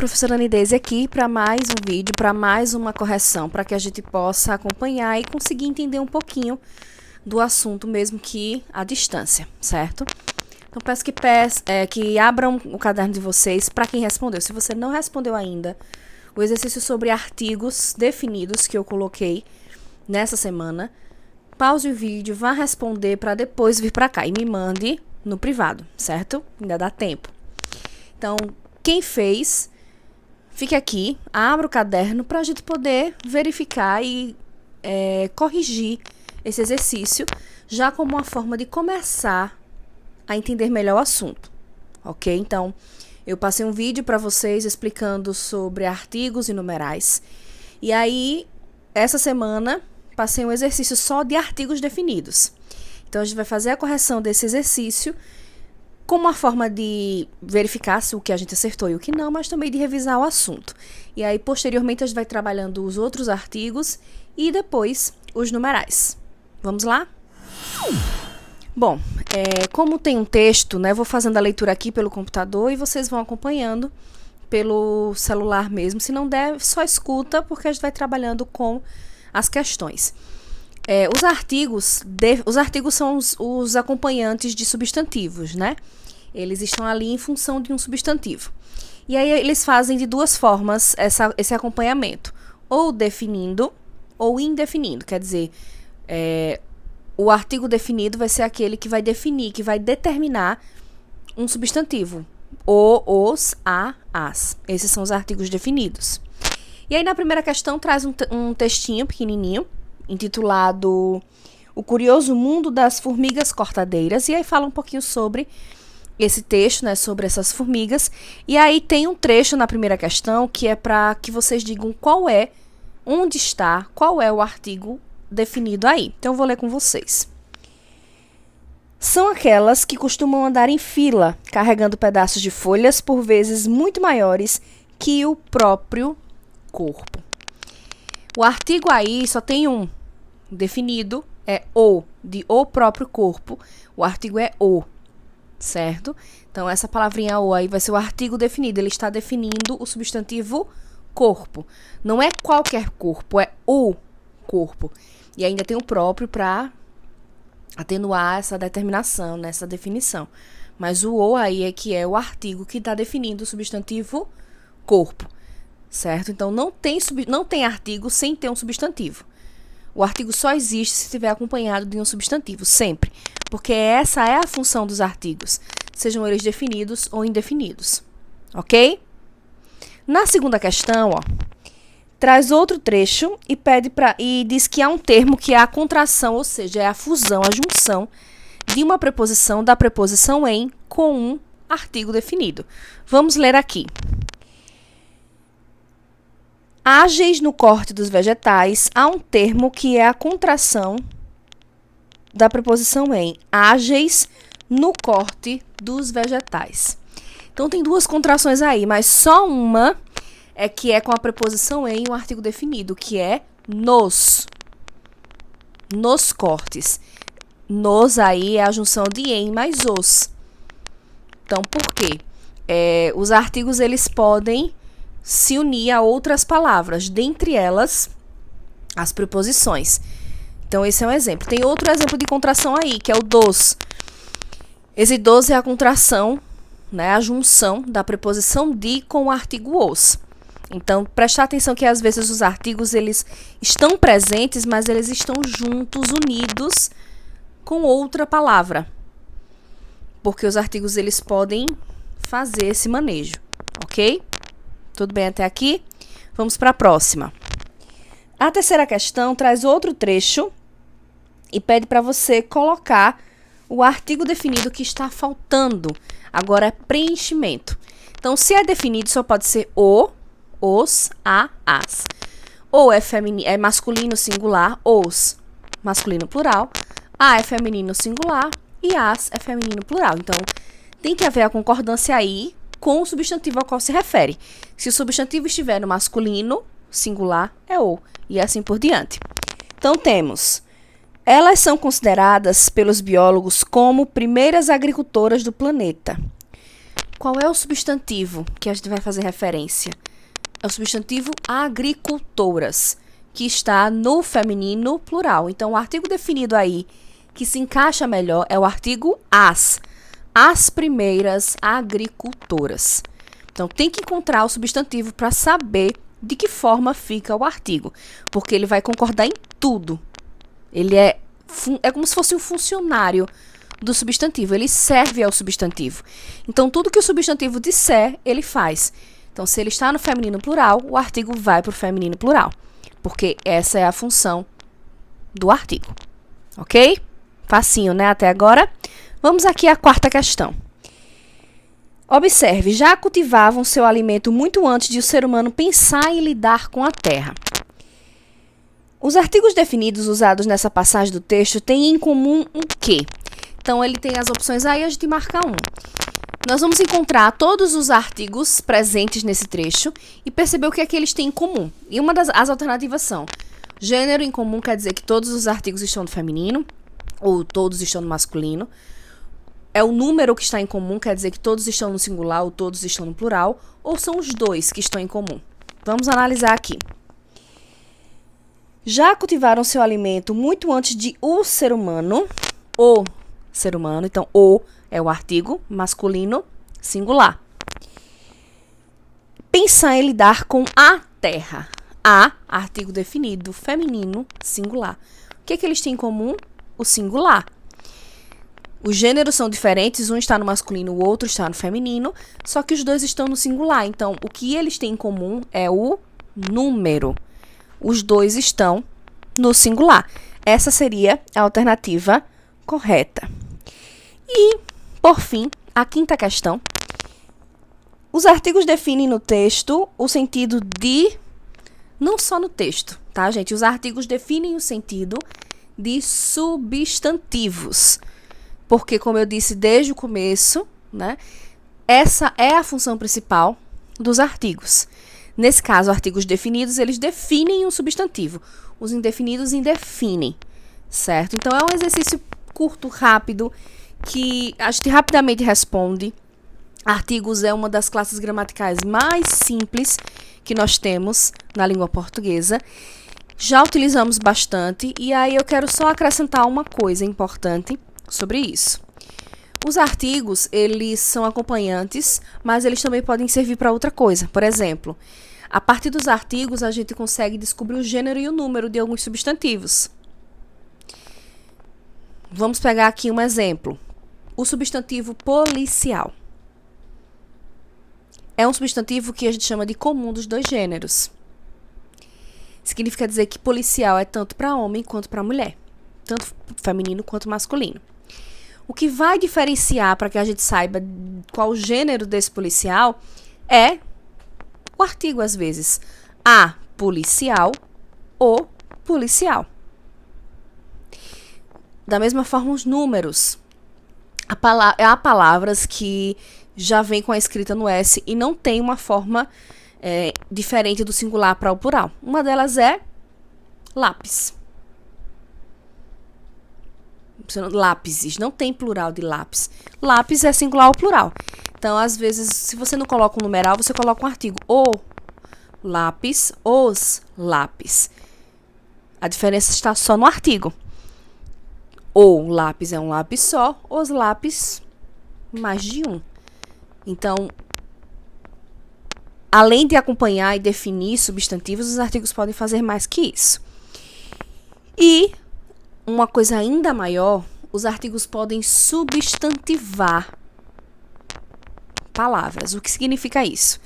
professora Nideise aqui para mais um vídeo, para mais uma correção, para que a gente possa acompanhar e conseguir entender um pouquinho do assunto mesmo que à distância, certo? Então peço que abram o caderno de vocês para quem respondeu. Se você não respondeu ainda, o exercício sobre artigos definidos que eu coloquei nessa semana, pause o vídeo, vá responder para depois vir para cá e me mande no privado, certo? Ainda dá tempo. Então, quem fez, fique aqui, abra o caderno para a gente poder verificar e corrigir esse exercício, já como uma forma de começar a entender melhor o assunto, ok? Então, eu passei um vídeo para vocês explicando sobre artigos e numerais. E aí, essa semana, passei um exercício só de artigos definidos. Então, a gente vai fazer a correção desse exercício como uma forma de verificar se o que a gente acertou e o que não, mas também de revisar o assunto. E aí, posteriormente, a gente vai trabalhando os outros artigos e depois os numerais. Vamos lá? Bom, como tem um texto, né, vou fazendo a leitura aqui pelo computador e vocês vão acompanhando pelo celular mesmo. Se não der, só escuta, porque a gente vai trabalhando com as questões. Os artigos são os acompanhantes de substantivos, né? Eles estão ali em função de um substantivo. E aí eles fazem de duas formas esse acompanhamento. Ou definindo ou indefinindo. Quer dizer, o artigo definido vai ser aquele que vai definir, que vai determinar um substantivo. O, os, a, as. Esses são os artigos definidos. E aí na primeira questão traz um textinho pequenininho, intitulado O Curioso Mundo das Formigas Cortadeiras. E aí fala um pouquinho sobre esse texto, né, sobre essas formigas. E aí tem um trecho na primeira questão que é para que vocês digam onde está, qual é o artigo definido aí. Então eu vou ler com vocês. São aquelas que costumam andar em fila, carregando pedaços de folhas, por vezes muito maiores que o próprio corpo. O artigo aí só tem um definido, é o, de o próprio corpo. O artigo é o, certo? Então, essa palavrinha o aí vai ser o artigo definido. Ele está definindo o substantivo corpo. Não é qualquer corpo, é o corpo. E ainda tem o próprio para atenuar essa determinação, nessa definição. Mas o aí é que é o artigo que está definindo o substantivo corpo. Certo? Então, não tem artigo sem ter um substantivo. O artigo só existe se estiver acompanhado de um substantivo, sempre. Porque essa é a função dos artigos, sejam eles definidos ou indefinidos. Ok? Na segunda questão, traz outro trecho e diz que há um termo que é a contração, ou seja, é a fusão, a junção de uma preposição da preposição em com um artigo definido. Vamos ler aqui. Ágeis no corte dos vegetais, há um termo que é a contração da preposição em. Ágeis no corte dos vegetais. Então, tem duas contrações aí, mas só uma é que é com a preposição em um artigo definido, que é nos cortes. Nos aí é a junção de em mais os. Então, por quê? Os artigos, eles podem se unir a outras palavras, dentre elas as preposições. Então, esse é um exemplo. Tem outro exemplo de contração aí, que é o dos. Esse dos é a contração, né, a junção da preposição de com o artigo os. Então, prestar atenção que às vezes os artigos, eles estão presentes, mas eles estão juntos, unidos com outra palavra. Porque os artigos, eles podem fazer esse manejo, ok? Tudo bem até aqui? Vamos para a próxima. A terceira questão traz outro trecho e pede para você colocar o artigo definido que está faltando. Agora é preenchimento. Então, se é definido, só pode ser o, os, a, as. Ou é masculino singular, os, masculino plural. A é feminino singular e as é feminino plural. Então, tem que haver a concordância aí com o substantivo ao qual se refere. Se o substantivo estiver no masculino, singular é o, e assim por diante. Então, temos: elas são consideradas pelos biólogos como primeiras agricultoras do planeta. Qual é o substantivo que a gente vai fazer referência? É o substantivo agricultoras, que está no feminino plural. Então, o artigo definido aí, que se encaixa melhor, é o artigo as primeiras agricultoras. Então, tem que encontrar o substantivo para saber de que forma fica o artigo, porque ele vai concordar em tudo. Ele é como se fosse um funcionário do substantivo, ele serve ao substantivo. Então, tudo que o substantivo disser, ele faz. Então, se ele está no feminino plural, o artigo vai para o feminino plural, porque essa é a função do artigo. Ok? Facinho, né? Até agora. Vamos aqui à quarta questão. Observe, já cultivavam seu alimento muito antes de o ser humano pensar em lidar com a terra. Os artigos definidos usados nessa passagem do texto têm em comum o quê? Então, ele tem as opções aí, a gente marca um. Nós vamos encontrar todos os artigos presentes nesse trecho e perceber o que é que eles têm em comum. E as alternativas são: gênero em comum quer dizer que todos os artigos estão no feminino, ou todos estão no masculino. É o número que está em comum, quer dizer que todos estão no singular ou todos estão no plural, ou são os dois que estão em comum. Vamos analisar aqui. Já cultivaram seu alimento muito antes de o ser humano, então o é o artigo masculino singular. Pensar em lidar com a terra. A, artigo definido, feminino singular. O que é que eles têm em comum? O singular. Os gêneros são diferentes, um está no masculino, o outro está no feminino, só que os dois estão no singular. Então, o que eles têm em comum é o número. Os dois estão no singular. Essa seria a alternativa correta. E, por fim, a quinta questão. Os artigos definem no texto o sentido de... Não só no texto, tá, gente? Os artigos definem o sentido de substantivos. Porque, como eu disse desde o começo, né, essa é a função principal dos artigos. Nesse caso, artigos definidos, eles definem um substantivo. Os indefinidos indefinem, certo? Então, é um exercício curto, rápido, que a gente rapidamente responde. Artigos é uma das classes gramaticais mais simples que nós temos na língua portuguesa. Já utilizamos bastante, e aí eu quero só acrescentar uma coisa importante sobre isso. Os artigos, eles são acompanhantes, mas eles também podem servir para outra coisa. Por exemplo, a partir dos artigos, a gente consegue descobrir o gênero e o número de alguns substantivos. Vamos pegar aqui um exemplo. O substantivo policial. É um substantivo que a gente chama de comum dos dois gêneros. Significa dizer que policial é tanto para homem quanto para mulher. Tanto feminino quanto masculino. O que vai diferenciar para que a gente saiba qual o gênero desse policial é o artigo, às vezes. A policial ou policial. Da mesma forma, os números. Há palavras que já vêm com a escrita no S e não tem uma forma diferente do singular para o plural. Uma delas é lápis. Lápis, não tem plural de lápis. Lápis é singular ou plural. Então, às vezes, se você não coloca um numeral, você coloca um artigo. O lápis, os lápis. A diferença está só no artigo. O lápis é um lápis só, os lápis, mais de um. Então, além de acompanhar e definir substantivos, os artigos podem fazer mais que isso. E uma coisa ainda maior, os artigos podem substantivar palavras. O que significa isso?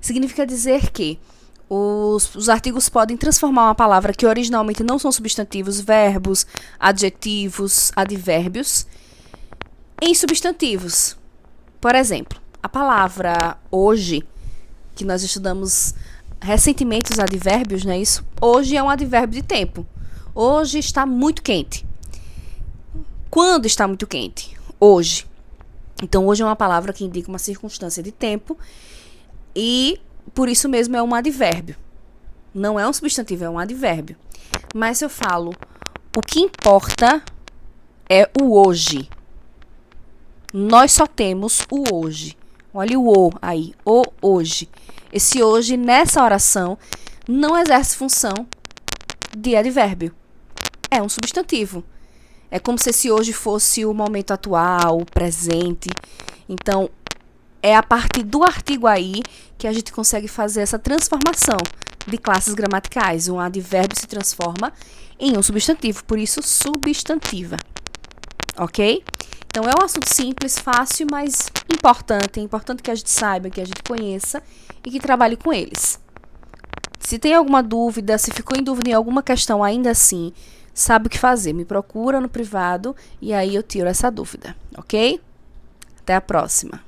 Significa dizer que os artigos podem transformar uma palavra que originalmente não são substantivos, verbos, adjetivos, advérbios, em substantivos. Por exemplo, a palavra hoje, que nós estudamos recentemente os advérbios, não é isso? Hoje é um advérbio de tempo. Hoje está muito quente. Quando está muito quente? Hoje. Então, hoje é uma palavra que indica uma circunstância de tempo e, por isso mesmo, é um advérbio. Não é um substantivo, é um advérbio. Mas se eu falo, o que importa é o hoje. Nós só temos o hoje. Olha o "o" aí, o hoje. Esse hoje, nessa oração, não exerce função de advérbio. É um substantivo. É como se esse hoje fosse o momento atual, o presente. Então, é a partir do artigo aí que a gente consegue fazer essa transformação de classes gramaticais. Um advérbio se transforma em um substantivo, por isso substantiva. Ok? Então, é um assunto simples, fácil, mas importante. É importante que a gente saiba, que a gente conheça e que trabalhe com eles. Se tem alguma dúvida, se ficou em dúvida em alguma questão ainda assim, sabe o que fazer. Me procura no privado e aí eu tiro essa dúvida, ok? Até a próxima.